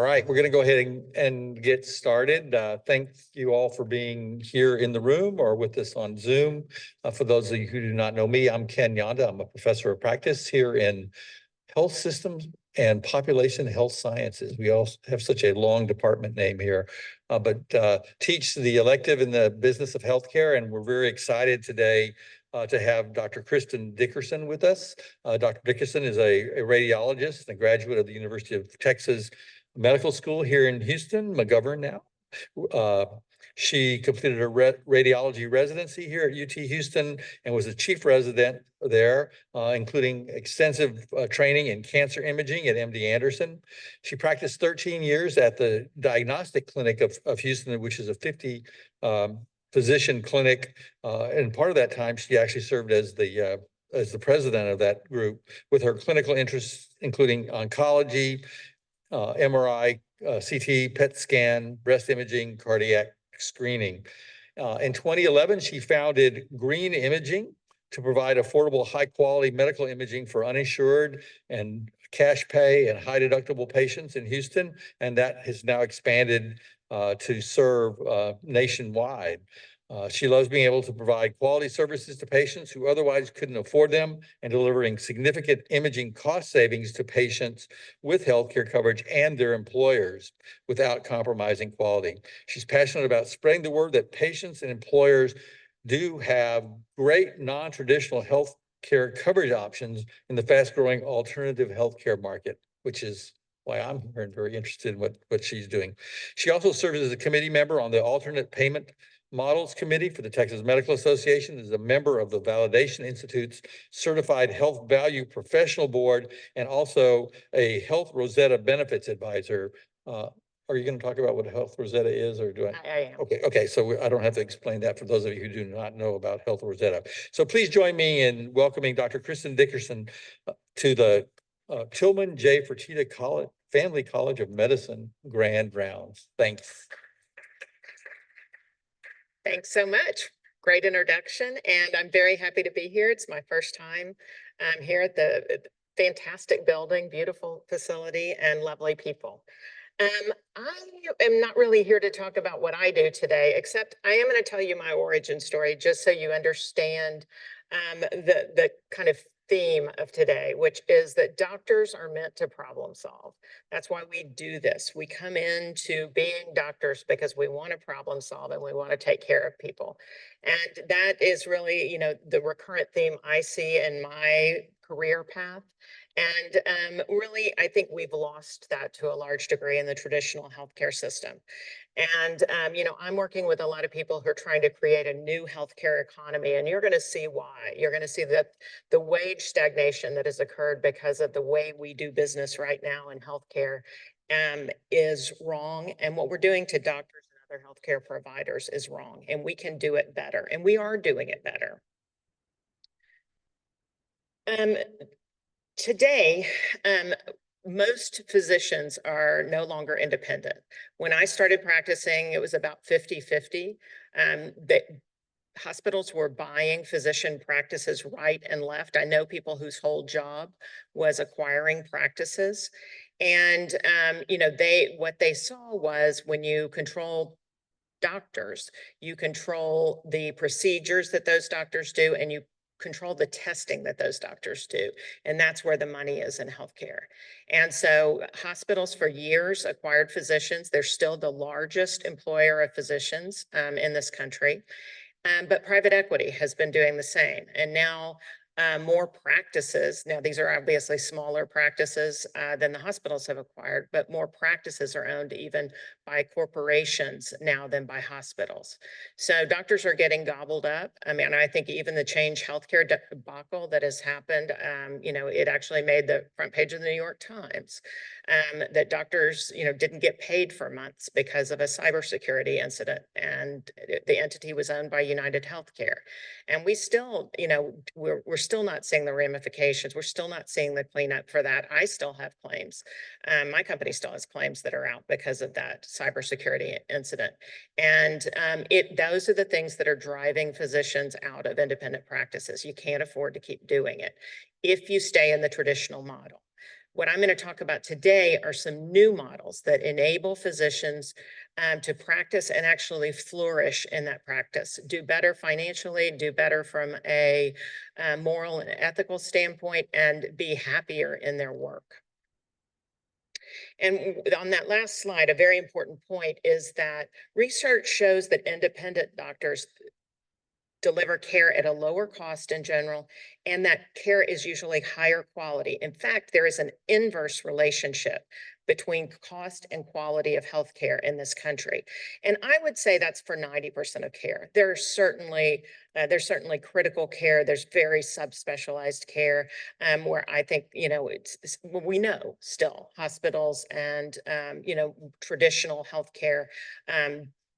right, we're going to go ahead and get started. Thank you all for being here in the room or with us on Zoom. For those of you who do not know me, I'm Ken Yonda. I'm a professor of practice here in health systems and population health sciences. We also have such a long department name here, but teach the elective in the business of healthcare. And we're very excited today to have Dr. Kristen Dickerson with us. Dr. Dickerson is a radiologist and a graduate of the University of Texas Medical School here in Houston, McGovern now. She completed a radiology residency here at UT Houston and was a chief resident there, including extensive training in cancer imaging at MD Anderson. She practiced 13 years at the Diagnostic Clinic of Houston, which is a 50 physician clinic. And part of that time, she actually served as the president of that group, with her clinical interests including oncology, MRI, CT, PET scan, breast imaging, cardiac screening. In 2011, she founded Green Imaging to provide affordable, high-quality medical imaging for uninsured and cash pay and high deductible patients in Houston, and that has now expanded to serve nationwide. She loves being able to provide quality services to patients who otherwise couldn't afford them, and delivering significant imaging cost savings to patients with healthcare coverage and their employers without compromising quality. She's passionate about spreading the word that patients and employers do have great non-traditional healthcare coverage options in the fast-growing alternative healthcare market, which is why I'm here and very interested in what she's doing. She also serves as a committee member on the Alternate Payment Models Committee for the Texas Medical Association, is a member of the Validation Institute's Certified Health Value Professional Board, and also a Health Rosetta Benefits Advisor. Are you going to talk about what Health Rosetta is, or do I? I am. Okay. So I don't have to explain that for those of you who do not know about Health Rosetta. So please join me in welcoming Dr. Kristen Dickerson to the Tillman J. Fertitta Family College of Medicine Grand Rounds. Thanks. Thanks so much. Great introduction, and I'm very happy to be here. It's my first time here at the fantastic building, beautiful facility, and lovely people. I am not really here to talk about what I do today, except I am going to tell you my origin story, just so you understand the kind of theme of today, which is that doctors are meant to problem solve. That's why we do this. We come into being doctors because we want to problem solve and we want to take care of people. And that is really, the recurrent theme I see in my career path. And really, I think we've lost that to a large degree in the traditional healthcare system. And, I'm working with a lot of people who are trying to create a new healthcare economy, and you're going to see why. You're going to see that the wage stagnation that has occurred because of the way we do business right now in healthcare is wrong. And what we're doing to doctors and other healthcare providers is wrong, and we can do it better, and we are doing it better. Today, most physicians are no longer independent. When I started practicing, it was about 50-50. Hospitals were buying physician practices right and left. I know people whose whole job was acquiring practices. And, what they saw was, when you control doctors, you control the procedures that those doctors do, and you control the testing that those doctors do. And that's where the money is in healthcare. And so hospitals for years acquired physicians. They're still the largest employer of physicians in this country. But private equity has been doing the same. And now more practices, now these are obviously smaller practices than the hospitals have acquired, but more practices are owned even by corporations now than by hospitals. So doctors are getting gobbled up. I mean, I think even the Change Healthcare debacle that has happened, it actually made the front page of the New York Times, that doctors, didn't get paid for months because of a cybersecurity incident, and the entity was owned by United Healthcare. And we still, we're still not seeing the ramifications. We're still not seeing the cleanup for that. I still have claims. My company still has claims that are out because of that cybersecurity incident. And those are the things that are driving physicians out of independent practices. You can't afford to keep doing it if you stay in the traditional model. What I'm going to talk about today are some new models that enable physicians to practice and actually flourish in that practice, do better financially, do better from a moral and ethical standpoint, and be happier in their work. And on that last slide, a very important point is that research shows that independent doctors deliver care at a lower cost in general, and that care is usually higher quality. In fact, there is an inverse relationship between cost and quality of healthcare in this country. And I would say that's for 90% of care. There's certainly critical care. There's very subspecialized care where I think, we know still hospitals and, traditional healthcare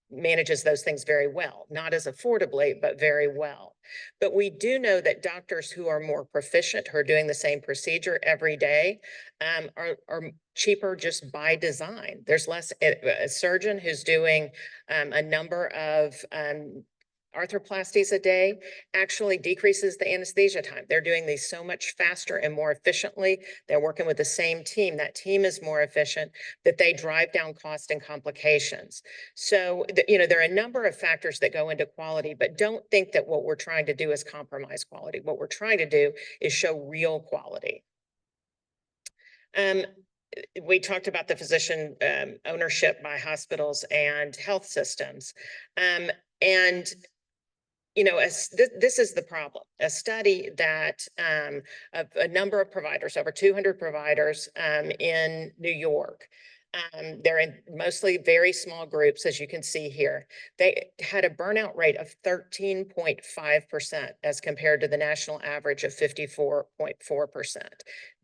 manages those things very well, not as affordably, but very well. But we do know that doctors who are more proficient, who are doing the same procedure every day, are cheaper just by design. There's less, a surgeon who's doing a number of arthroplasties a day actually decreases the anesthesia time. They're doing these so much faster and more efficiently. They're working with the same team. That team is more efficient, that they drive down cost and complications. So, there are a number of factors that go into quality, but don't think that what we're trying to do is compromise quality. What we're trying to do is show real quality. We talked about the physician ownership by hospitals and health systems. And this is the problem. A study that a number of providers, over 200 providers in New York, they're in mostly very small groups, as you can see here. They had a burnout rate of 13.5% as compared to the national average of 54.4%.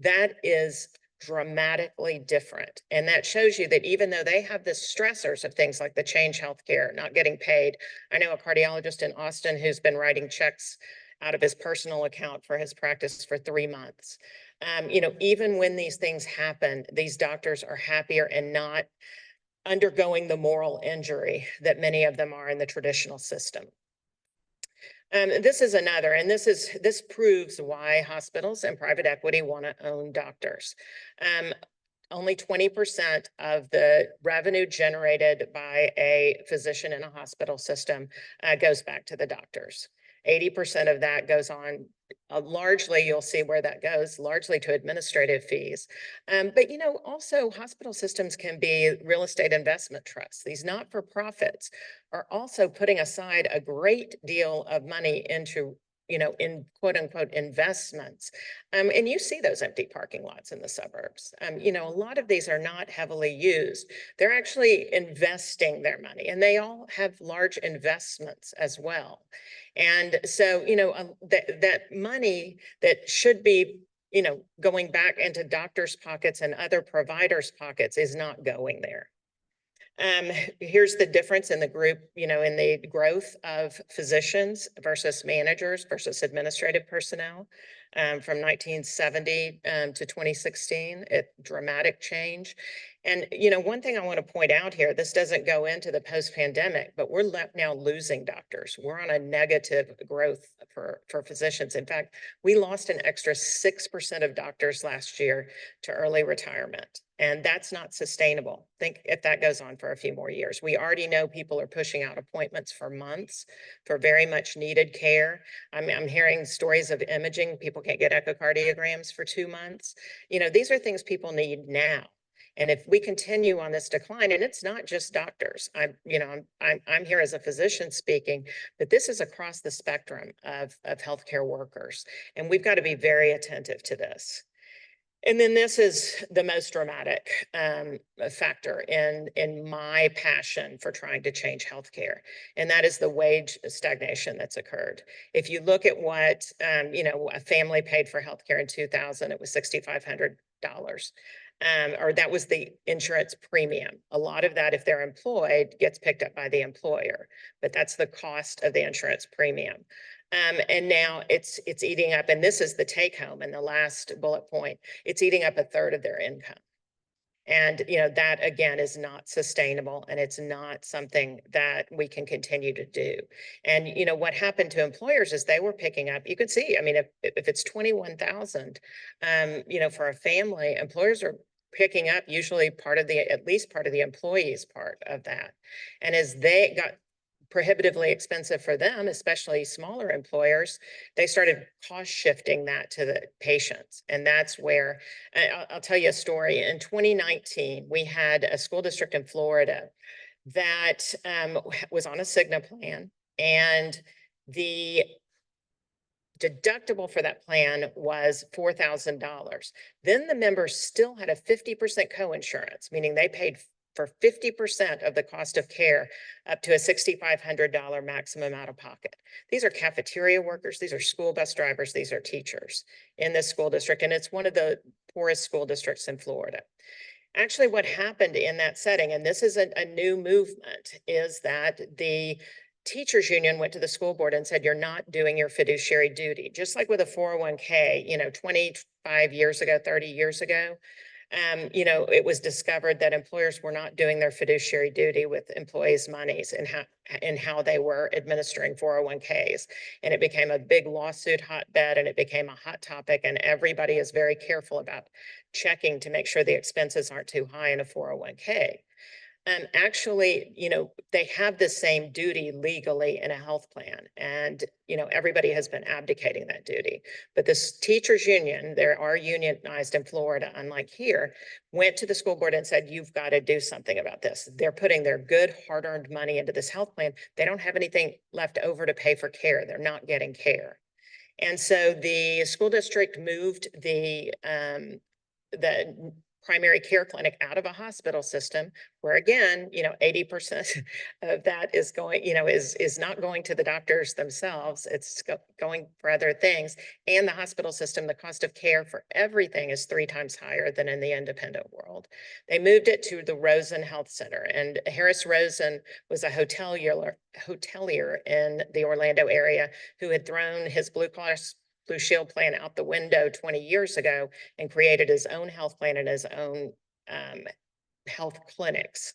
That is dramatically different. And that shows you that even though they have the stressors of things like the Change Healthcare, not getting paid. I know a cardiologist in Austin who's been writing checks out of his personal account for his practice for 3 months. Even when these things happen, these doctors are happier and not undergoing the moral injury that many of them are in the traditional system. This is another, and this proves why hospitals and private equity want to own doctors. Only 20% of the revenue generated by a physician in a hospital system goes back to the doctors. 80% of that goes on, largely, you'll see where that goes, largely to administrative fees. But, also hospital systems can be real estate investment trusts. These not-for-profits are also putting aside a great deal of money into in quote unquote investments. And you see those empty parking lots in the suburbs. A lot of these are not heavily used. They're actually investing their money, and they all have large investments as well. And so, that money that should be, going back into doctors' pockets and other providers' pockets is not going there. Here's the difference in the group, in the growth of physicians versus managers versus administrative personnel from 1970 to 2016, dramatic change. And, one thing I want to point out here, this doesn't go into the post-pandemic, but we're now losing doctors. We're on a negative growth for physicians. In fact, we lost an extra 6% of doctors last year to early retirement. And that's not sustainable. Think if that goes on for a few more years. We already know people are pushing out appointments for months for very much needed care. I'm hearing stories of imaging. People can't get echocardiograms for 2 months. These are things people need now. And if we continue on this decline, and it's not just doctors, I'm here as a physician speaking, but this is across the spectrum of healthcare workers. And we've got to be very attentive to this. And then this is the most dramatic factor in my passion for trying to change healthcare, and that is the wage stagnation that's occurred. If you look at what a family paid for healthcare in 2000, it was $6,500. Or that was the insurance premium. A lot of that, if they're employed, gets picked up by the employer, but that's the cost of the insurance premium. And now it's eating up, and this is the take home in the last bullet point, it's eating up a third of their income. And, you know, that again is not sustainable, and it's not something that we can continue to do. And, you know, what happened to employers is they were picking up, you could see, I mean, if it's 21,000, you know, for a family, employers are picking up usually part of the, at least part of the employees part of that. And as they got prohibitively expensive for them, especially smaller employers, they started cost shifting that to the patients. And that's where I'll tell you a story. In 2019, we had a school district in Florida that was on a Cigna plan, and the deductible for that plan was $4,000. Then the members still had a 50% coinsurance, meaning they paid for 50% of the cost of care up to a $6,500 maximum out of pocket. These are cafeteria workers, these are school bus drivers, these are teachers in this school district, and it's one of the poorest school districts in Florida. Actually, what happened in that setting, and this is a new movement, is that the teachers union went to the school board and said, you're not doing your fiduciary duty. Just like with a 401k, you know, 25 years ago, 30 years ago, you know, it was discovered that employers were not doing their fiduciary duty with employees' monies and how they were administering 401ks. And it became a big lawsuit hotbed, and it became a hot topic, and everybody is very careful about checking to make sure the expenses aren't too high in a 401k. Actually, you know, they have the same duty legally in a health plan, and, you know, everybody has been abdicating that duty. But this teachers union, there are unionized in Florida, unlike here, went to the school board and said, you've got to do something about this. They're putting their good hard-earned money into this health plan. They don't have anything left over to pay for care. They're not getting care. And so the school district moved the primary care clinic out of a hospital system, where again, you know, 80% of that is going, you know, is not going to the doctors themselves. It's going for other things. And the hospital system, the cost of care for everything is 3 times higher than in the independent world. They moved it to the Rosen Health Center, and Harris Rosen was a hotelier in the Orlando area who had thrown his Blue Shield plan out the window 20 years ago and created his own health plan and his own health clinics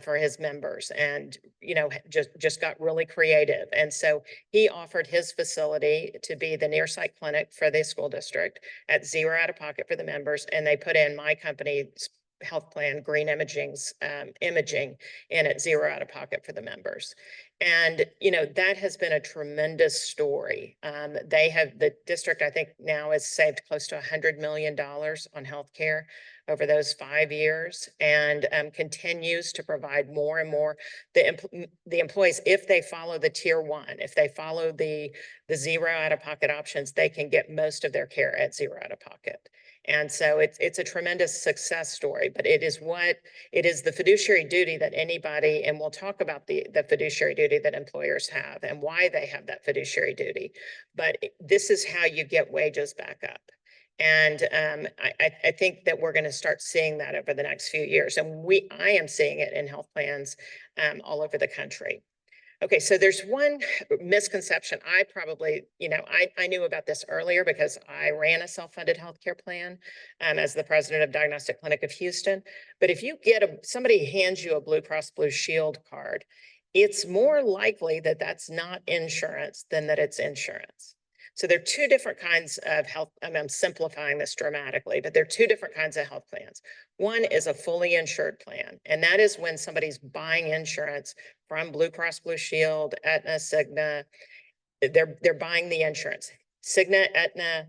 for his members, and, you know, just got really creative. And so he offered his facility to be the near site clinic for the school district at 0 out of pocket for the members. And they put in my company's health plan, Green Imaging's imaging, in at 0 out of pocket for the members. And, you know, that has been a tremendous story. The district, I think now has saved close to $100 million on healthcare over those 5 years, and continues to provide more and more. The employees, if they follow the tier 1, if they follow the 0 out of pocket options, they can get most of their care at 0 out of pocket. And so it's a tremendous success story, but it is the fiduciary duty that anybody, and we'll talk about the fiduciary duty that employers have and why they have that fiduciary duty. But this is how you get wages back up. And I think that we're going to start seeing that over the next few years. And I am seeing it in health plans all over the country. Okay, so there's one misconception. I probably, you know, I knew about this earlier because I ran a self-funded healthcare plan as the president of Diagnostic Clinic of Houston. But if you somebody hands you a Blue Cross Blue Shield card, it's more likely that that's not insurance than that it's insurance. So there are 2 different kinds of health. I'm simplifying this dramatically, but there are 2 different kinds of health plans. One is a fully insured plan, and that is when somebody's buying insurance from Blue Cross Blue Shield, Aetna, Cigna. They're buying the insurance. Cigna, Aetna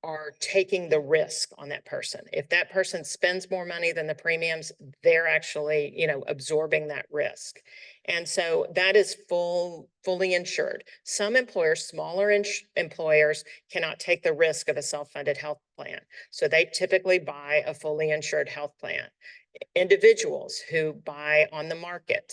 are taking the risk on that person. If that person spends more money than the premiums, they're actually, you know, absorbing that risk. And so that is fully insured. Some employers, smaller employers, cannot take the risk of a self-funded health plan. So they typically buy a fully insured health plan. Individuals who buy on the market,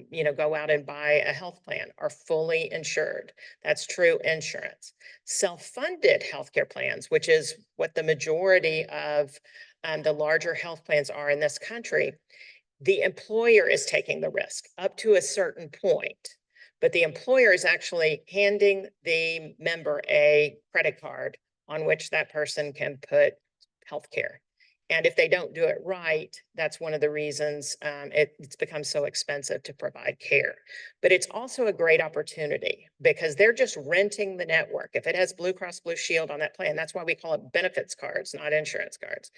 you know, go out and buy a health plan, are fully insured. That's true insurance. Self-funded healthcare plans, which is what the majority of the larger health plans are in this country, the employer is taking the risk up to a certain point, but the employer is actually handing the member a credit card on which that person can put healthcare. And if they don't do it right, that's one of the reasons it's become so expensive to provide care. But it's also a great opportunity because they're just renting the network. If it has Blue Cross Blue Shield on that plan, that's why we call it benefits cards, not insurance cards.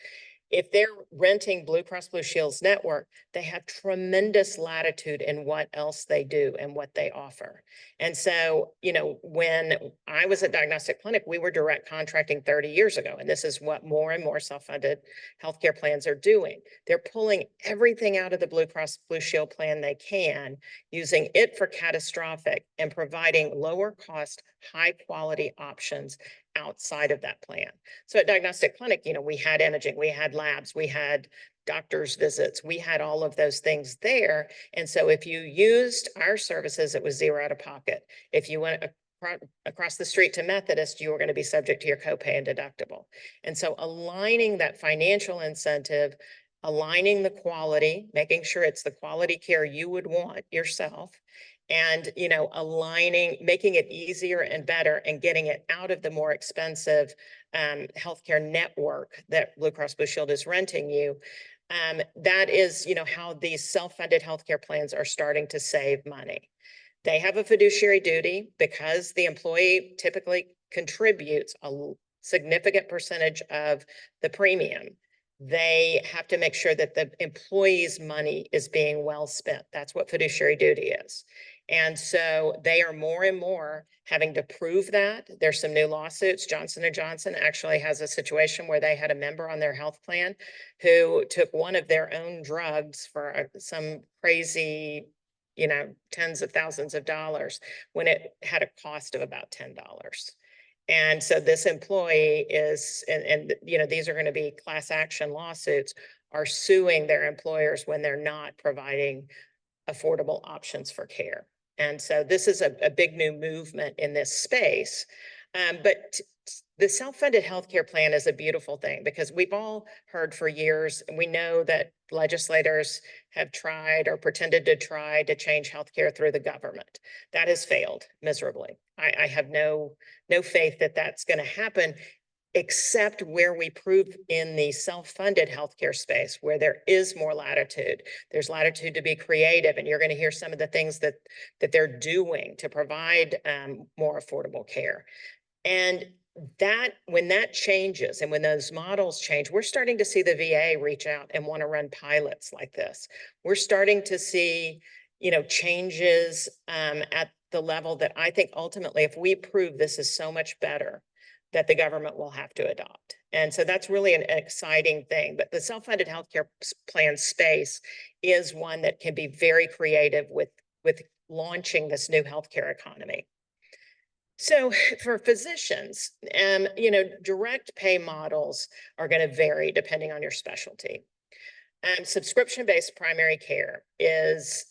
If they're renting Blue Cross Blue Shield's network, they have tremendous latitude in what else they do and what they offer. And so, when I was at Diagnostic Clinic, we were direct contracting 30 years ago. And this is what more and more self-funded healthcare plans are doing. They're pulling everything out of the Blue Cross Blue Shield plan they can, using it for catastrophic and providing lower cost, high quality options outside of that plan. So at Diagnostic Clinic, we had imaging, we had labs, we had doctor's visits, we had all of those things there. And so if you used our services, it was zero out of pocket. If you went across the street to Methodist, you were going to be subject to your copay and deductible. And so aligning that financial incentive, aligning the quality, making sure it's the quality care you would want yourself, and aligning, making it easier and better, and getting it out of the more expensive healthcare network that Blue Cross Blue Shield is renting you. That is how these self-funded healthcare plans are starting to save money. They have a fiduciary duty because the employee typically contributes a significant percentage of the premium. They have to make sure that the employee's money is being well spent. That's what fiduciary duty is. And so they are more and more having to prove that. There's some new lawsuits. Johnson & Johnson actually has a situation where they had a member on their health plan who took one of their own drugs for some crazy, tens of thousands of dollars when it had a cost of about $10. And so this employee is, and these are going to be class action lawsuits, are suing their employers when they're not providing affordable options for care. And so this is a big new movement in this space. But the self-funded healthcare plan is a beautiful thing because we've all heard for years, and we know that legislators have tried or pretended to try to change healthcare through the government. That has failed miserably. I have no faith that that's going to happen, except where we prove in the self-funded healthcare space, where there is more latitude. There's latitude to be creative, and you're going to hear some of the things that they're doing to provide more affordable care. And that when that changes and when those models change, we're starting to see the VA reach out and want to run pilots like this. We're starting to see, changes at the level that I think ultimately, if we prove this is so much better, that the government will have to adopt. And so that's really an exciting thing. But the self-funded healthcare plan space is one that can be very creative with launching this new healthcare economy. So for physicians, direct pay models are going to vary depending on your specialty. Subscription-based primary care is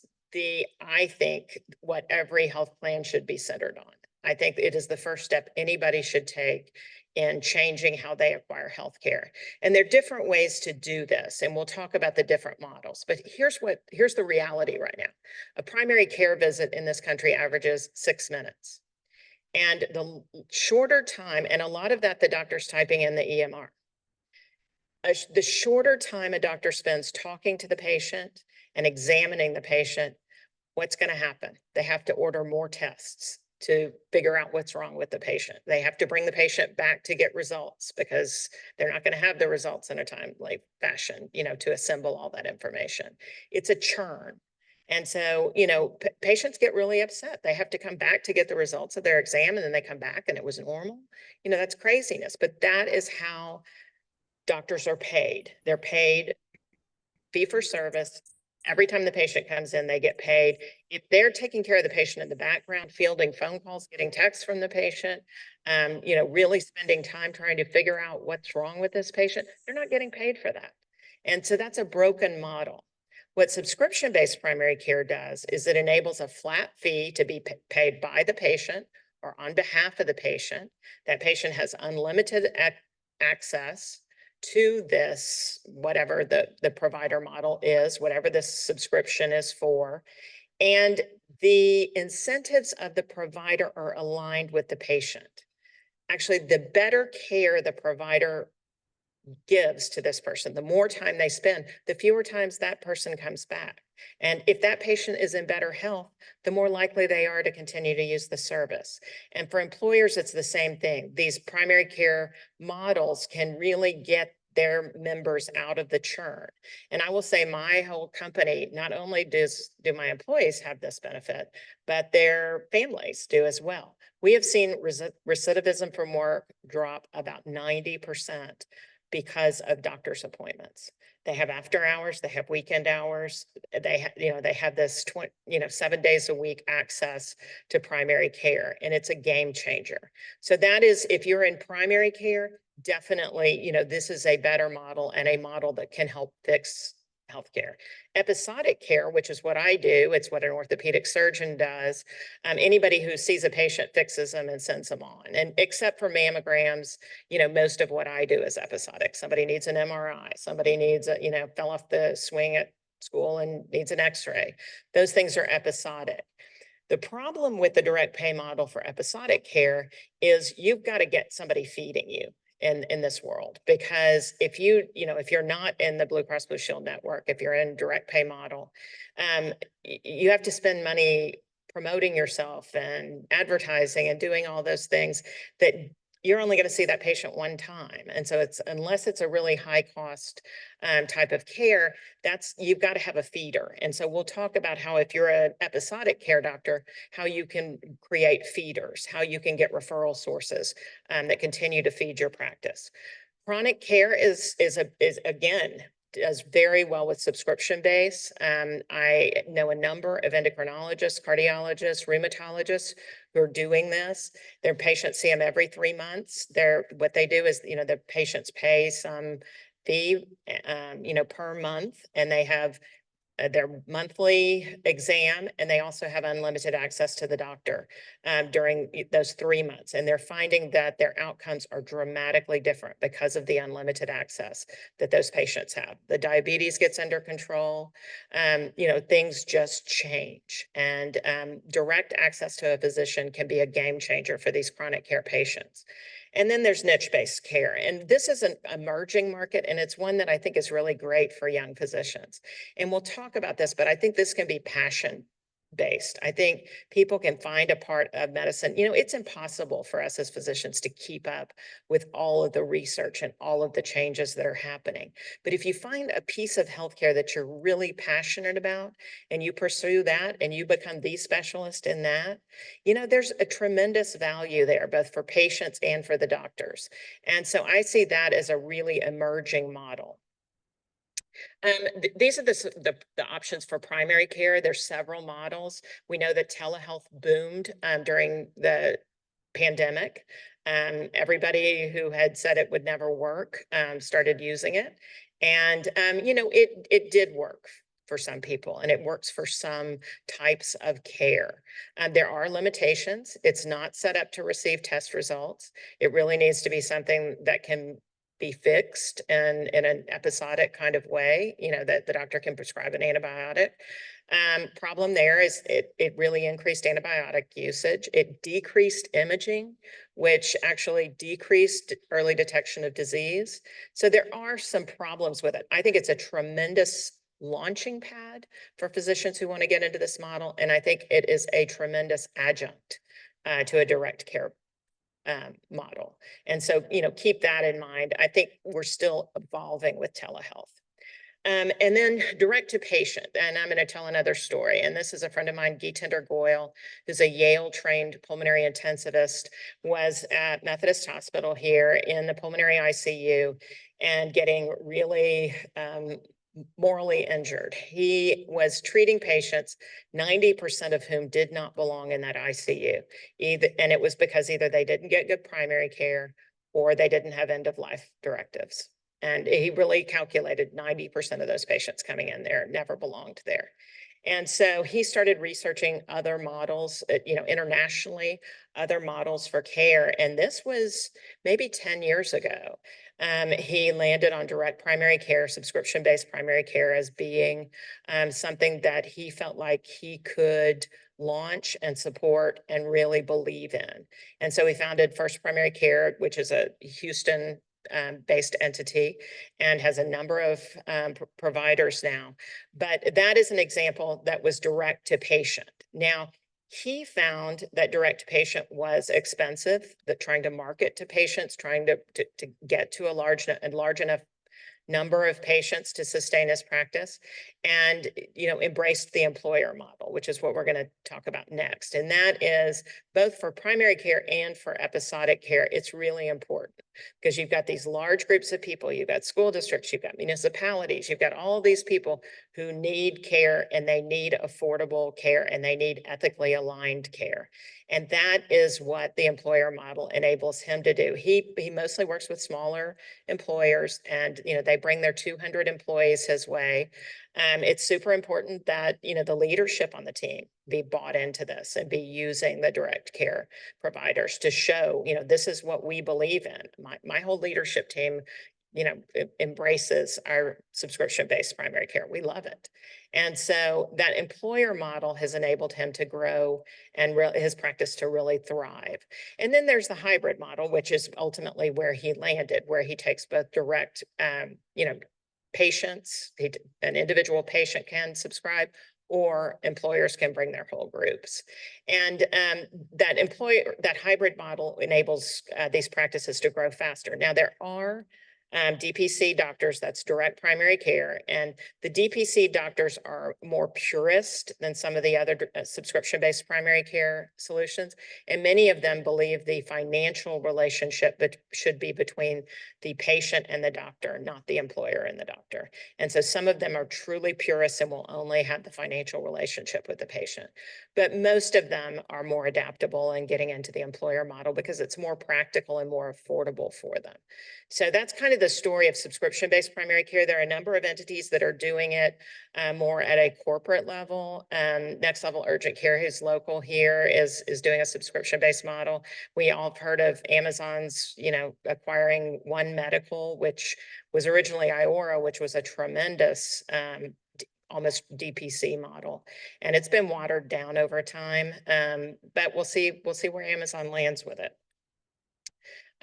I think, what every health plan should be centered on. I think it is the first step anybody should take in changing how they acquire health care. And there are different ways to do this, and we'll talk about the different models. But here's the reality right now. A primary care visit in this country averages 6 minutes. And the shorter time, and a lot of that the doctor's typing in the EMR, the shorter time a doctor spends talking to the patient and examining the patient, what's going to happen? They have to order more tests to figure out what's wrong with the patient. They have to bring the patient back to get results because they're not going to have the results in a timely fashion, to assemble all that information. It's a churn. And so, patients get really upset. They have to come back to get the results of their exam, and then they come back and it was normal. That's craziness. But that is how doctors are paid. They're paid fee for service. Every time the patient comes in, they get paid. If they're taking care of the patient in the background, fielding phone calls, getting texts from the patient, really spending time trying to figure out what's wrong with this patient, they're not getting paid for that. And so that's a broken model. What subscription-based primary care does is it enables a flat fee to be paid by the patient or on behalf of the patient. That patient has unlimited access to this, whatever the provider model is, whatever this subscription is for. And the incentives of the provider are aligned with the patient. Actually, the better care the provider gives to this person, the more time they spend, the fewer times that person comes back. And if that patient is in better health, the more likely they are to continue to use the service. And for employers, it's the same thing. These primary care models can really get their members out of the churn. And I will say my whole company, not only do my employees have this benefit, but their families do as well. We have seen recidivism from work drop about 90% because of doctor's appointments. They have after hours, they have weekend hours, they have this 7 days a week access to primary care, and it's a game changer. So that is, if you're in primary care, definitely, this is a better model and a model that can help fix healthcare. Episodic care, which is what I do, it's what an orthopedic surgeon does. Anybody who sees a patient fixes them and sends them on. And except for mammograms, most of what I do is episodic. Somebody needs an MRI, somebody needs fell off the swing at school and needs an x-ray. Those things are episodic. The problem with the direct pay model for episodic care is you've got to get somebody feeding you in this world, because if you're not in the Blue Cross Blue Shield network, if you're in direct pay model, you have to spend money promoting yourself and advertising and doing all those things that you're only going to see that patient one time. And so unless it's a really high cost type of care, you've got to have a feeder. And so we'll talk about how, if you're an episodic care doctor, how you can create feeders, how you can get referral sources that continue to feed your practice. Chronic care is again, does very well with subscription base. I know a number of endocrinologists, cardiologists, rheumatologists who are doing this. Their patients see them every 3 months. What they do is, the patients pay some fee, per month, and they have their monthly exam, and they also have unlimited access to the doctor during those 3 months. And they're finding that their outcomes are dramatically different because of the unlimited access that those patients have. The diabetes gets under control. Things just change. And direct access to a physician can be a game changer for these chronic care patients. And then there's niche-based care. And this is an emerging market, and it's one that I think is really great for young physicians. And we'll talk about this, but I think this can be passion-based. I think people can find a part of medicine. It's impossible for us as physicians to keep up with all of the research and all of the changes that are happening. But if you find a piece of healthcare that you're really passionate about and you pursue that and you become the specialist in that, there's a tremendous value there, both for patients and for the doctors. And so I see that as a really emerging model. These are the options for primary care. There's several models. We know that telehealth boomed during the pandemic. Everybody who had said it would never work started using it. And, it did work for some people, and it works for some types of care. There are limitations. It's not set up to receive test results. It really needs to be something that can be fixed in an episodic kind of way, that the doctor can prescribe an antibiotic. Problem there is it really increased antibiotic usage. It decreased imaging, which actually decreased early detection of disease. So there are some problems with it. I think it's a tremendous launching pad for physicians who want to get into this model. And I think it is a tremendous adjunct to a direct care model. And so, keep that in mind. I think we're still evolving with telehealth. And then direct to patient. And I'm going to tell another story. And this is a friend of mine, Geetinder Goyal, who's a Yale trained pulmonary intensivist, was at Methodist Hospital here in the pulmonary ICU and getting really morally injured. He was treating patients, 90% of whom did not belong in that ICU. And it was because either they didn't get good primary care or they didn't have end of life directives. And he really calculated 90% of those patients coming in there never belonged there. And so he started researching other models, internationally, other models for care. And this was maybe 10 years ago. He landed on direct primary care, subscription-based primary care, as being something that he felt like he could launch and support and really believe in. And so he founded First Primary Care, which is a Houston based entity and has a number of providers now. But that is an example that was direct to patient. Now, he found that direct to patient was expensive, that trying to market to patients, trying to get to a large enough number of patients to sustain his practice, and embraced the employer model, which is what we're going to talk about next. And that is both for primary care and for episodic care. It's really important because you've got these large groups of people, you've got school districts, you've got municipalities, you've got all these people who need care, and they need affordable care, and they need ethically aligned care. And that is what the employer model enables him to do. He mostly works with smaller employers, and they bring their 200 employees his way. It's super important that the leadership on the team be bought into this and be using the direct care providers to show this is what we believe in. My whole leadership team embraces our subscription-based primary care. We love it. And so that employer model has enabled him to grow and his practice to really thrive. And then there's the hybrid model, which is ultimately where he landed, where he takes both direct, patients, an individual patient can subscribe, or employers can bring their whole groups. And that hybrid model enables these practices to grow faster. Now, there are DPC doctors, that's direct primary care. And the DPC doctors are more purist than some of the other subscription-based primary care solutions. And many of them believe the financial relationship should be between the patient and the doctor, not the employer and the doctor. And so some of them are truly purists and will only have the financial relationship with the patient. But most of them are more adaptable and getting into the employer model because it's more practical and more affordable for them. So that's kind of the story of subscription-based primary care. There are a number of entities that are doing it more at a corporate level. Next Level Urgent Care, who's local here, is doing a subscription-based model. We all have heard of Amazon's, acquiring One Medical, which was originally Iora, which was a tremendous almost DPC model, and it's been watered down over time. But we'll see where Amazon lands with it.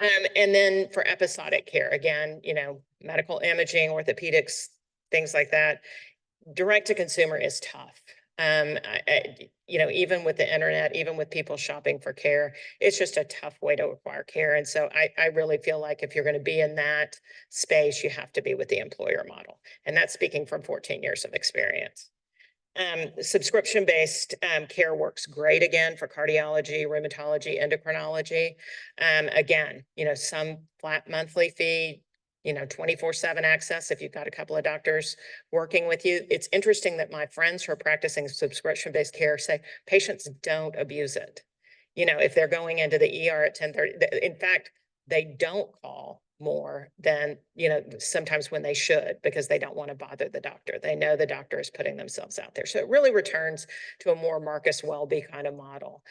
And then for episodic care, again, medical imaging, orthopedics, things like that, direct to consumer is tough. Even with the internet, even with people shopping for care, it's just a tough way to acquire care. And so I really feel like if you're going to be in that space, you have to be with the employer model. And that's speaking from 14 years of experience. Subscription-based care works great again for cardiology, rheumatology, endocrinology. Again, some flat monthly fee, 24/7 access if you've got a couple of doctors working with you. It's interesting that my friends who are practicing subscription-based care say patients don't abuse it. If they're going into the ER at 10:30, in fact, they don't call more than, sometimes when they should, because they don't want to bother the doctor. They know the doctor is putting themselves out there. So it really returns to a more Marcus Welby kind of model,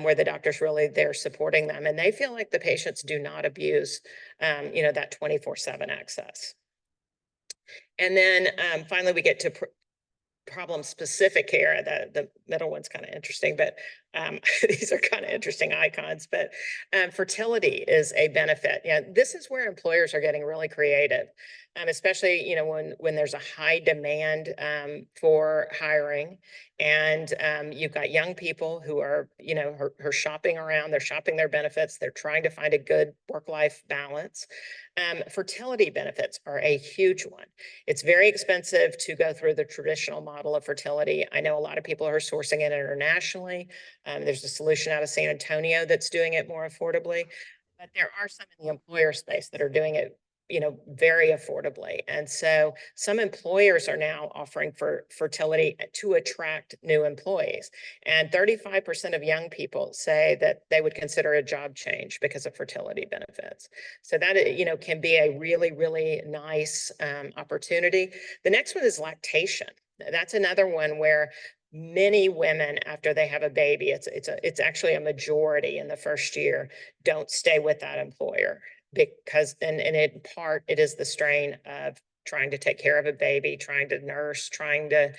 where the doctor's really there supporting them. And they feel like the patients do not abuse, that 24/7 access. And then finally, we get to problem-specific care. The middle one's kind of interesting, but these are kind of interesting icons. But fertility is a benefit. Yeah, this is where employers are getting really creative, especially when there's a high demand for hiring, and you've got young people who are who are shopping around. They're shopping their benefits. They're trying to find a good work-life balance. Fertility benefits are a huge one. It's very expensive to go through the traditional model of fertility. I know a lot of people are sourcing it internationally. There's a solution out of San Antonio that's doing it more affordably, but there are some in the employer space that are doing it, very affordably. And so some employers are now offering for fertility to attract new employees. And 35% of young people say that they would consider a job change because of fertility benefits. So that, can be a really, really nice opportunity. The next one is lactation. That's another one where many women, after they have a baby, it's actually a majority in the first year, don't stay with that employer because, and in part, it is the strain of trying to take care of a baby, trying to nurse, trying to,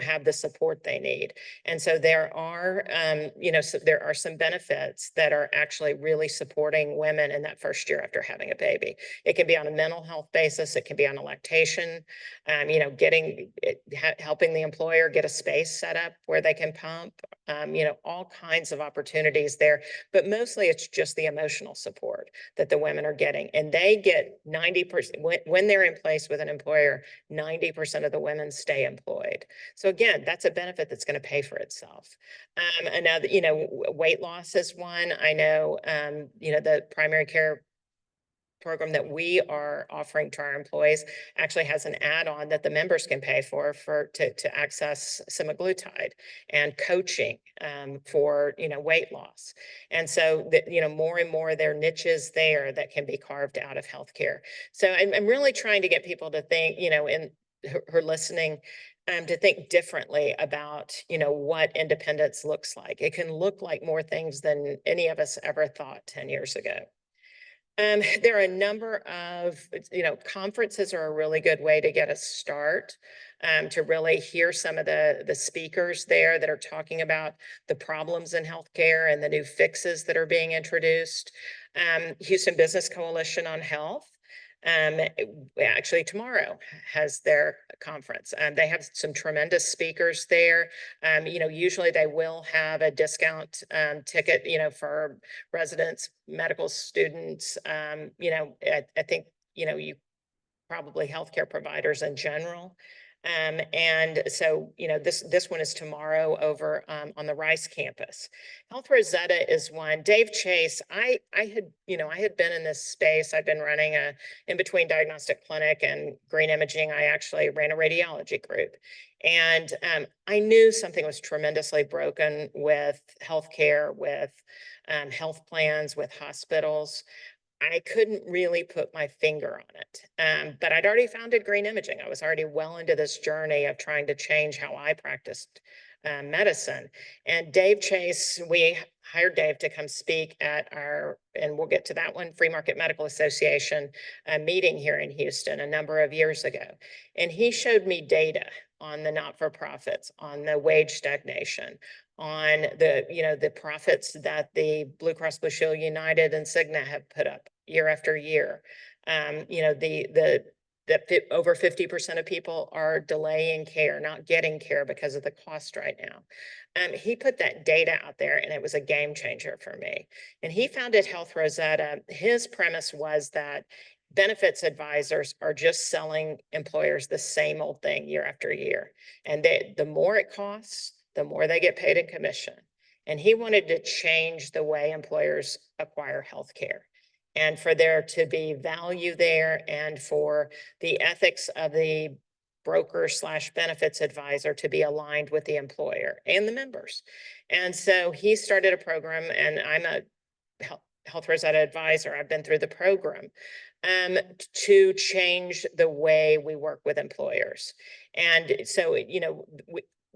have the support they need. And so there are, there are some benefits that are actually really supporting women in that first year after having a baby. It can be on a mental health basis. It can be on a lactation, helping the employer get a space set up where they can pump, all kinds of opportunities there. But mostly it's just the emotional support that the women are getting. And they get 90%, when they're in place with an employer, 90% of the women stay employed. So again, that's a benefit that's going to pay for itself. Another, weight loss is one. I know, the primary care program that we are offering to our employees actually has an add-on that the members can pay for to access semaglutide and coaching for weight loss. And so that more and more there are niches there that can be carved out of healthcare. So I'm really trying to get people to think, in who are listening, to think differently about, what independence looks like. It can look like more things than any of us ever thought 10 years ago. There are a number of, conferences are a really good way to get a start, to really hear some of the speakers there that are talking about the problems in healthcare and the new fixes that are being introduced. Houston Business Coalition on Health. Actually tomorrow has their conference. They have some tremendous speakers there. Usually they will have a discount ticket, for residents, medical students. I think, you probably healthcare providers in general. And so, this one is tomorrow over on the Rice campus. Health Rosetta is one. Dave Chase, I had been in this space. I've been running a in-between diagnostic clinic and green imaging. I actually ran a radiology group. And I knew something was tremendously broken with healthcare, with health plans, with hospitals. I couldn't really put my finger on it. But I'd already founded green imaging. I was already well into this journey of trying to change how I practiced medicine. And Dave Chase, we hired Dave to come speak at our, and we'll get to that one, Free Market Medical Association meeting here in Houston a number of years ago. And he showed me data on the not-for-profits, on the wage stagnation, on the profits that the Blue Cross Blue Shield United and Cigna have put up year after year. That over 50% of people are delaying care, not getting care because of the cost right now. He put that data out there and it was a game changer for me. And he founded Health Rosetta. His premise was that benefits advisors are just selling employers the same old thing year after year. And the more it costs, the more they get paid in commission. And he wanted to change the way employers acquire health care, and for there to be value there, and for the ethics of the broker / benefits advisor to be aligned with the employer and the members. And so he started a program, and I'm a Health Rosetta advisor. I've been through the program to change the way we work with employers. And so,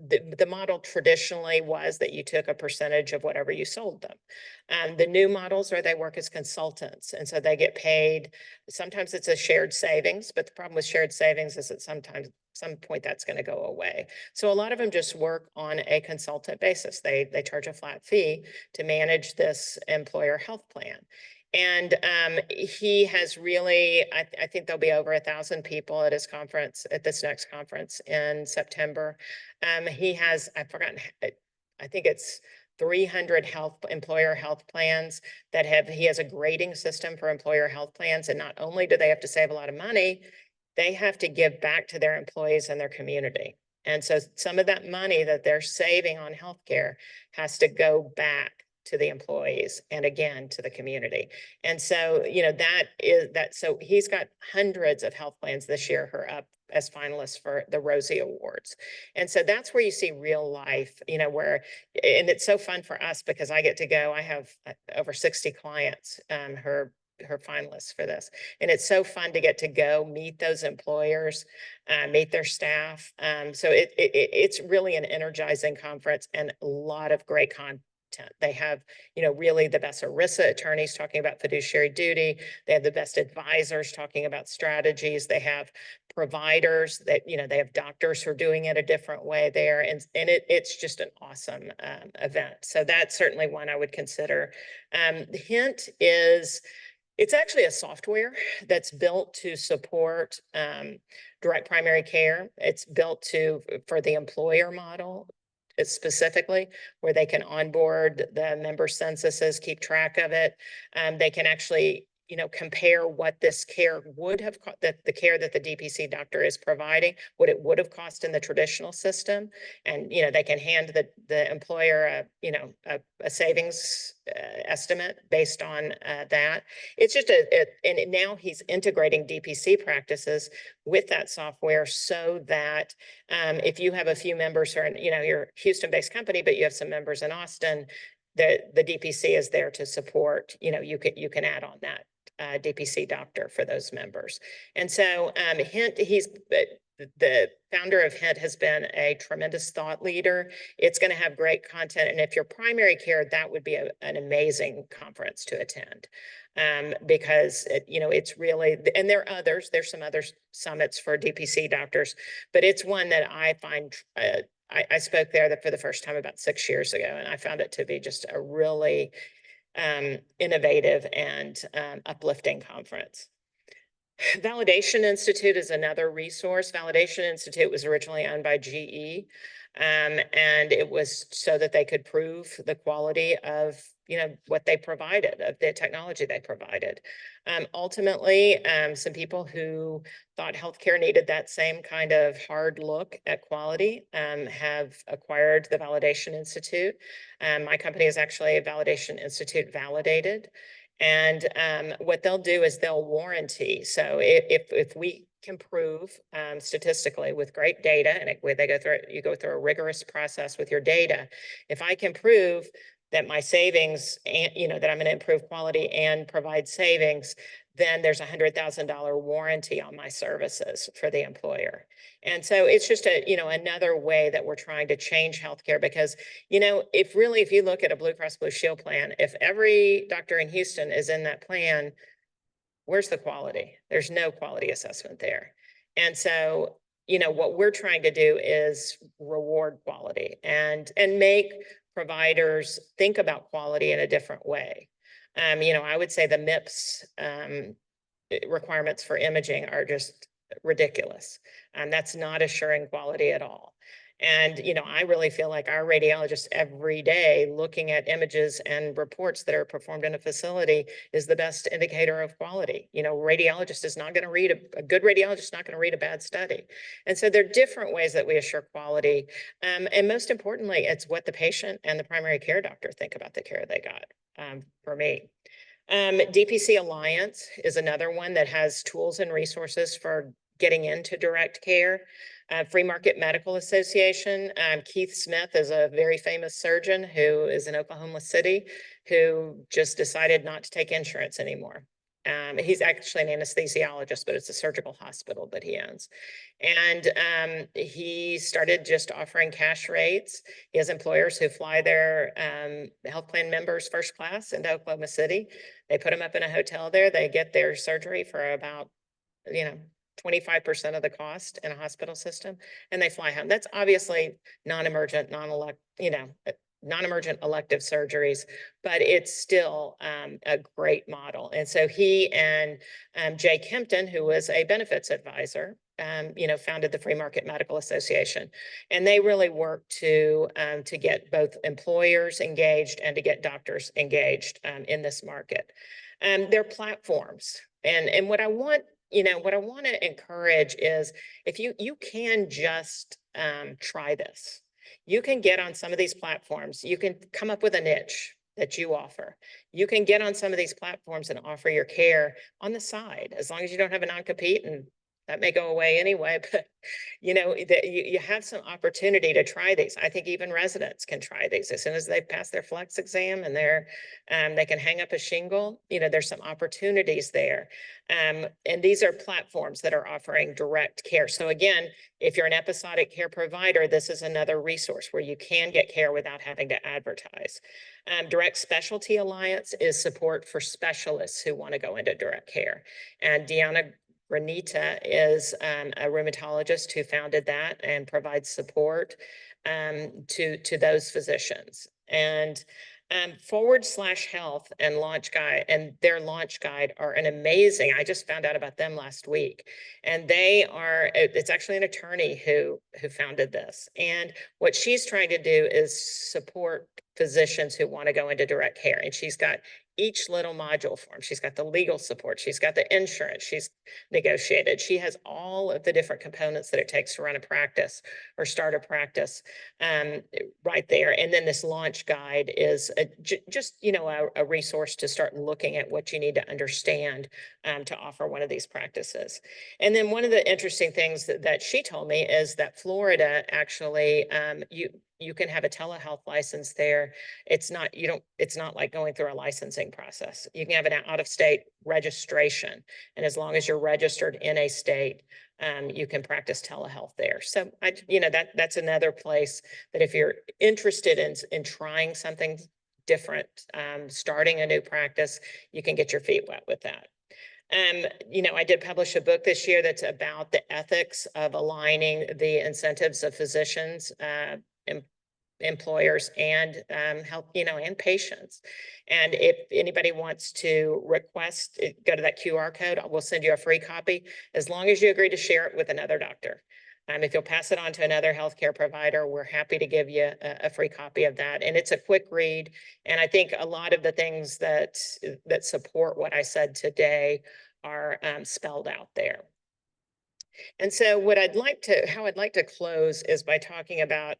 the model traditionally was that you took a percentage of whatever you sold them. The new models are they work as consultants, and so they get paid. Sometimes it's a shared savings, but the problem with shared savings is that sometimes some point that's going to go away. So a lot of them just work on a consultant basis. They charge a flat fee to manage this employer health plan. And he has really, I think there'll be over 1,000 people at his conference, at this next conference in September. He has, I've forgotten, I think it's 300 employer health plans that he has a grading system for employer health plans. And not only do they have to save a lot of money, they have to give back to their employees and their community. And so some of that money that they're saving on healthcare has to go back to the employees and again to the community. And so, so he's got hundreds of health plans this year who are up as finalists for the Rosie Awards. And so that's where you see real life, and it's so fun for us because I get to go. I have over 60 clients, her finalists for this. And it's so fun to get to go meet those employers, meet their staff. So it's really an energizing conference and a lot of great content content. They have, really the best ERISA attorneys talking about fiduciary duty. They have the best advisors talking about strategies. They have providers that, they have doctors who are doing it a different way there. And it's just an awesome event. So that's certainly one I would consider. Hint it's actually a software that's built to support direct primary care. It's built for the employer model specifically, where they can onboard the member censuses, keep track of it. They can actually, compare what this care would have the care that the DPC doctor is providing, what it would have cost in the traditional system. And, they can hand the employer a savings estimate based on that. It's just and now he's integrating DPC practices with that software so that if you have a few members who are, you're a Houston-based company, but you have some members in Austin, the DPC is there to support, you can add on that DPC doctor for those members. And so Hint, the founder of Hint has been a tremendous thought leader. It's going to have great content. And if you're primary care, that would be an amazing conference to attend. Because it's really, and there are others, there's some other summits for DPC doctors, but it's one that I find, I spoke there for the first time about 6 years ago, and I found it to be just a really innovative and uplifting conference. Validation Institute is another resource. Validation Institute was originally owned by GE, and it was so that they could prove the quality of what they provided, of the technology they provided. Ultimately, some people who thought healthcare needed that same kind of hard look at quality have acquired the Validation Institute. My company is actually a Validation Institute validated. And what they'll do is they'll warranty. So if we can prove statistically with great data, and you go through a rigorous process with your data. If I can prove that my savings, and that I'm going to improve quality and provide savings, then there's $100,000 warranty on my services for the employer. And so it's just another way that we're trying to change healthcare, because, if you look at a Blue Cross Blue Shield plan, if every doctor in Houston is in that plan, where's the quality? There's no quality assessment there. And so, what we're trying to do is reward quality and make providers think about quality in a different way. I would say the MIPS requirements for imaging are just ridiculous. That's not assuring quality at all. And, I really feel like our radiologists every day looking at images and reports that are performed in a facility is the best indicator of quality. A good radiologist is not going to read a bad study. And so there are different ways that we assure quality. And most importantly, it's what the patient and the primary care doctor think about the care they got, for me. DPC Alliance is another one that has tools and resources for getting into direct care. Free Market Medical Association. Keith Smith is a very famous surgeon who is in Oklahoma City, who just decided not to take insurance anymore. He's actually an anesthesiologist, but it's a surgical hospital that he owns. And he started just offering cash rates. He has employers who fly their health plan members first class into Oklahoma City. They put them up in a hotel there. They get their surgery for about, 25% of the cost in a hospital system, and they fly home. That's obviously non-emergent, non-emergent elective surgeries, but it's still a great model. And so he and Jay Kempton, who was a benefits advisor, founded the Free Market Medical Association, and they really work to get both employers engaged and to get doctors engaged in this market. They're platforms, and what I want to encourage is, if you can just try this. You can get on some of these platforms. You can come up with a niche that you offer. You can get on some of these platforms and offer your care on the side, as long as you don't have a non-compete and that may go away anyway, but you know, that you have some opportunity to try these. I think even residents can try these as soon as they pass their flex exam and they can hang up a shingle. You know, there's some opportunities there. And these are platforms that are offering direct care. So again, if you're an episodic care provider, this is another resource where you can get care without having to advertise. Direct Specialty Alliance is support for specialists who want to go into direct care. And Deanna Renita is a rheumatologist who founded that and provides support to those physicians. And Forward/Health and Launch Guide and their launch guide are an amazing. I just found out about them last week, and it's actually an attorney who founded this. And what she's trying to do is support physicians who want to go into direct care. And she's got each little module for them. She's got the legal support. She's got the insurance. She's negotiated. She has all of the different components that it takes to run a practice or start a practice right there. And then this launch guide is just, you know, a resource to start looking at what you need to understand to offer one of these practices. And then one of the interesting things that she told me is that Florida actually, you can have a telehealth license there. It's not like going through a licensing process. You can have an out-of-state registration. And as long as you're registered in a state, you can practice telehealth there. So that's another place that if you're interested in trying something different, starting a new practice, you can get your feet wet with that. I did publish a book this year that's about the ethics of aligning the incentives of physicians, employers, and health, and patients. And if anybody wants to request it, go to that QR code. We'll send you a free copy as long as you agree to share it with another doctor. If you'll pass it on to another healthcare provider, we're happy to give you a free copy of that. And it's a quick read. And I think a lot of the things that support what I said today are spelled out there. And so how I'd like to close is by talking about,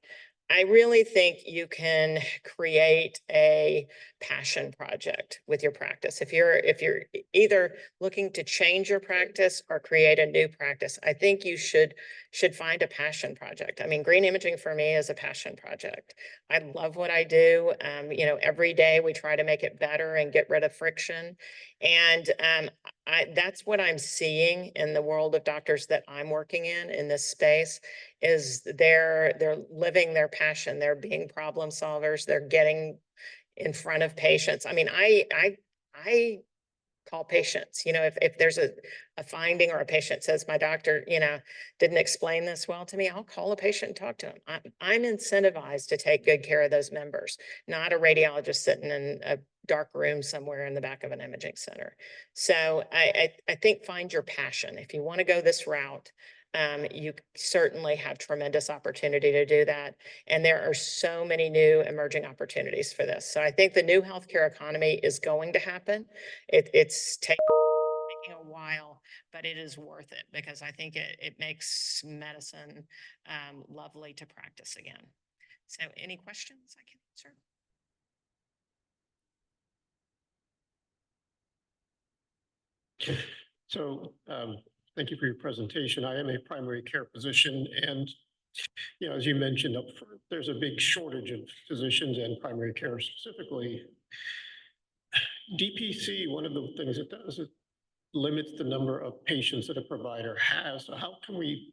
I really think you can create a passion project with your practice. If you're either looking to change your practice or create a new practice, I think you should find a passion project. I mean, green imaging for me is a passion project. I love what I do. Every day we try to make it better and get rid of friction. And that's what I'm seeing in the world of doctors that I'm working in this space, is they're living their passion. They're being problem solvers. They're getting in front of patients. I mean, I call patients, if there's a finding or a patient says, my doctor, didn't explain this well to me, I'll call a patient and talk to him. I'm incentivized to take good care of those members, not a radiologist sitting in a dark room somewhere in the back of an imaging center. So I think find your passion. If you want to go this route, you certainly have tremendous opportunity to do that. And there are so many new emerging opportunities for this. So I think the new healthcare economy is going to happen. It's taking a while, but it is worth it, because I think it makes medicine lovely to practice again. So any questions I can answer? So thank you for your presentation. I am a primary care physician, and as you mentioned up front, there's a big shortage of physicians and primary care specifically. DPC, one of the things it does, it limits the number of patients that a provider has. So how can we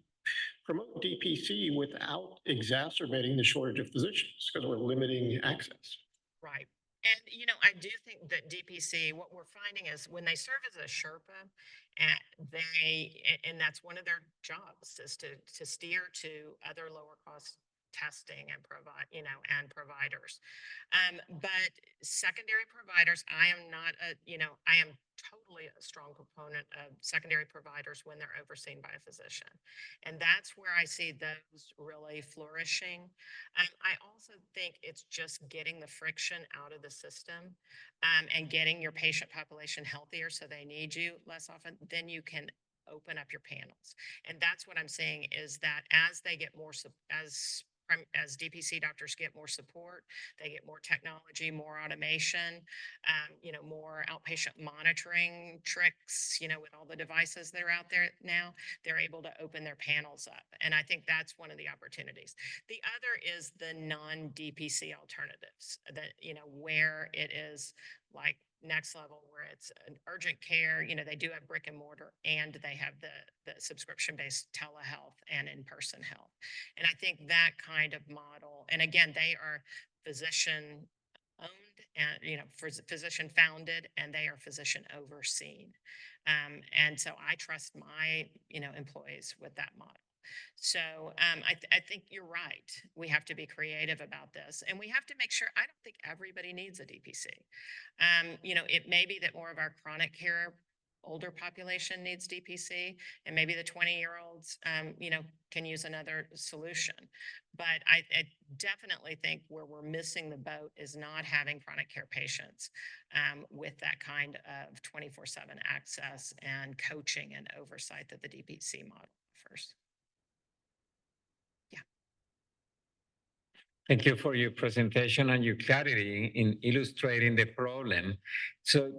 promote DPC without exacerbating the shortage of physicians, because we're limiting access? Right. And, I do think that DPC, what we're finding is when they serve as a Sherpa, and that's one of their jobs, is to steer to other lower cost testing and providers. But secondary providers, I am totally a strong proponent of secondary providers when they're overseen by a physician. And that's where I see those really flourishing. I also think it's just getting the friction out of the system, and getting your patient population healthier so they need you less often. Then you can open up your panels. And that's what I'm saying, is that as they get more, as as DPC doctors get more support, they get more technology, more automation, more outpatient monitoring tricks, with all the devices that are out there now, they're able to open their panels up. And I think that's one of the opportunities. The other is the non-DPC alternatives that, where it is like next level, where it's an urgent care, they do have brick and mortar and they have the subscription-based telehealth and in-person health. And I think that kind of model, and again, they are physician owned and, physician founded, and they are physician overseen. And so I trust my, employees with that model. So I think you're right. We have to be creative about this, and we have to make sure. I don't think everybody needs a DPC. It may be that more of our chronic care older population needs DPC, and maybe the 20-year-olds, can use another solution. But I definitely think where we're missing the boat is not having chronic care patients with that kind of 24/7 access and coaching and oversight that the DPC model offers. Thank you for your presentation and your clarity in illustrating the problem. So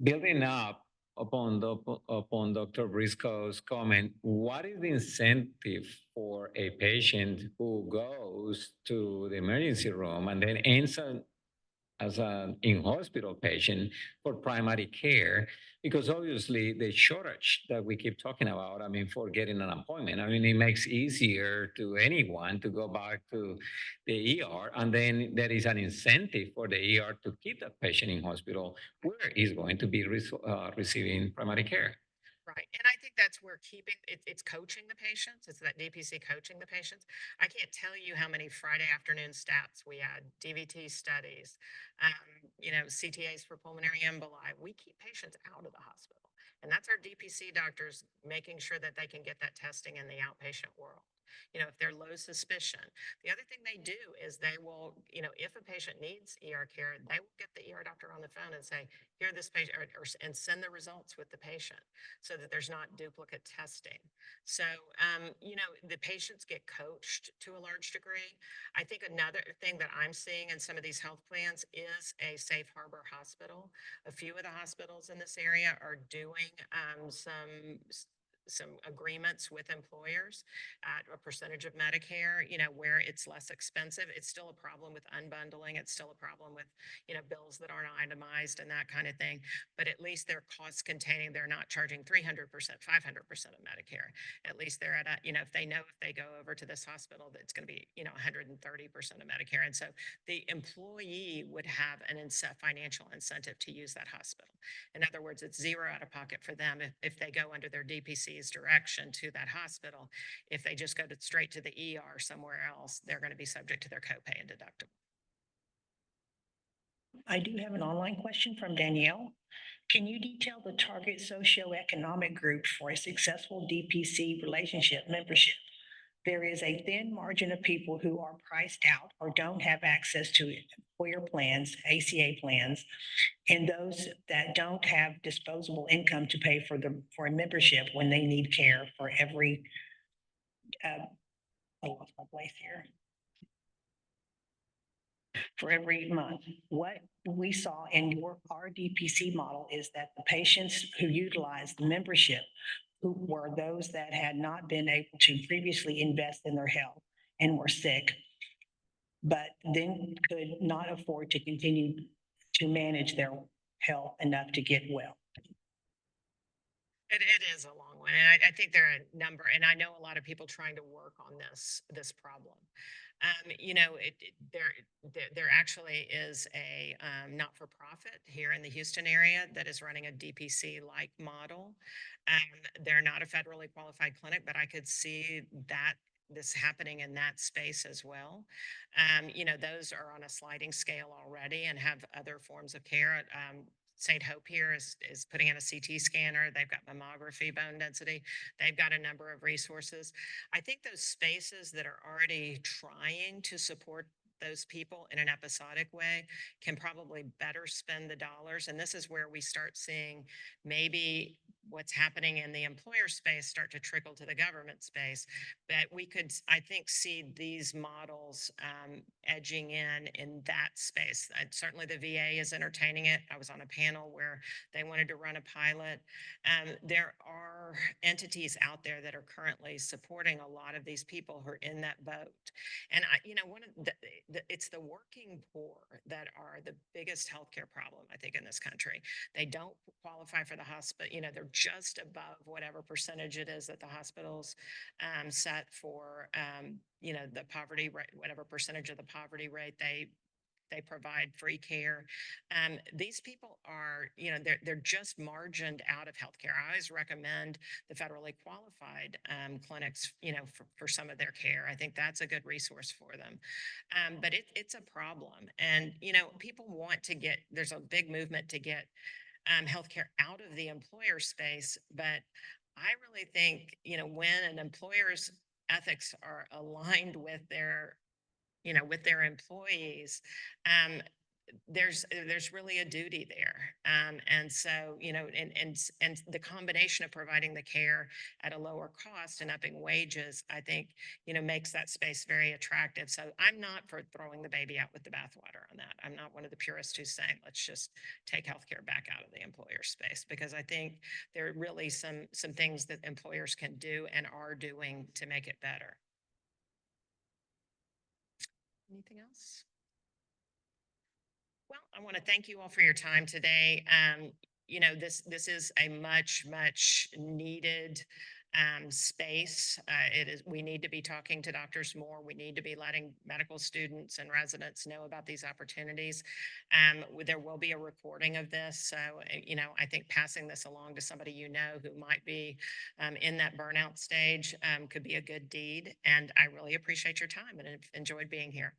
building up upon Dr. Briscoe's comment, what is the incentive for a patient who goes to the emergency room and then ends up as an in-hospital patient for primary care? Because obviously the shortage that we keep talking about, for getting an appointment, it makes easier to anyone to go back to the ER, and then there is an incentive for the ER to keep that patient in hospital where he's going to be receiving primary care. Right. And I think that's where it's coaching the patients. It's that DPC coaching the patients. I can't tell you how many Friday afternoon stats we had, DVT studies, CTAs for pulmonary emboli. We keep patients out of the hospital. And that's our DPC doctors making sure that they can get that testing in the outpatient world. If they're low suspicion. The other thing they do is they will, if a patient needs ER care, they will get the ER doctor on the phone and say, here, this patient, and send the results with the patient so that there's not duplicate testing. So, the patients get coached to a large degree. I think another thing that I'm seeing in some of these health plans is a safe harbor hospital. A few of the hospitals in this area are doing some agreements with employers at a percentage of Medicare, where it's less expensive. It's still a problem with unbundling. It's still a problem with, bills that aren't itemized and that kind of thing. But at least they're cost containing. They're not charging 300%, 500% of Medicare. At least they're at a, if they know if they go over to this hospital, that it's going to be, 130% of Medicare. And so the employee would have an financial incentive to use that hospital. In other words, it's zero out of pocket for them if they go under their DPC's direction to that hospital. If they just go straight to the ER somewhere else, they're going to be subject to their copay and deductible. I do have an online question from Danielle. Can you detail the target socioeconomic group for a successful DPC relationship membership? There is a thin margin of people who are priced out or don't have access to employer plans, ACA plans, and those that don't have disposable income to pay for a membership when they need care for every I lost my place here. For every month. What we saw in our DPC model is that the patients who utilized the membership who were those that had not been able to previously invest in their health and were sick, but then could not afford to continue to manage their health enough to get well. It is a long one. And I think there are a number, and I know a lot of people trying to work on this problem. There actually is a not-for-profit here in the Houston area that is running a DPC-like model. They're not a federally qualified clinic, but I could see this happening in that space as well. Those are on a sliding scale already and have other forms of care. St. Hope here is putting in a CT scanner. They've got mammography, bone density. They've got a number of resources. I think those spaces that are already trying to support those people in an episodic way can probably better spend the dollars. And this is where we start seeing maybe what's happening in the employer space start to trickle to the government space. But we could, I think, see these models edging in that space. Certainly the VA is entertaining it. I was on a panel where they wanted to run a pilot. There are entities out there that are currently supporting a lot of these people who are in that boat. And one of it's the working poor that are the biggest healthcare problem, I think, in this country. They don't qualify for the hospital. They're just above whatever percentage it is that the hospitals set for, the poverty rate, whatever percentage of the poverty rate they provide free care. These people are, they're just margined out of healthcare. I always recommend the federally qualified clinics, for some of their care. I think that's a good resource for them. But it's a problem. And, people want to there's a big movement to get healthcare out of the employer space. But I really think, when an employer's ethics are aligned with their employees, there's really a duty there. And so, and the combination of providing the care at a lower cost and upping wages, I think, makes that space very attractive. So I'm not for throwing the baby out with the bathwater on that. I'm not one of the purists who's saying, let's just take healthcare back out of the employer space, because I think there are really some things that employers can do and are doing to make it better. Anything else? Well, I want to thank you all for your time today. This is a much needed space. We need to be talking to doctors more. We need to be letting medical students and residents know about these opportunities. There will be a recording of this. So, I think passing this along to somebody who might be in that burnout stage could be a good deed. And I really appreciate your time and have enjoyed being here.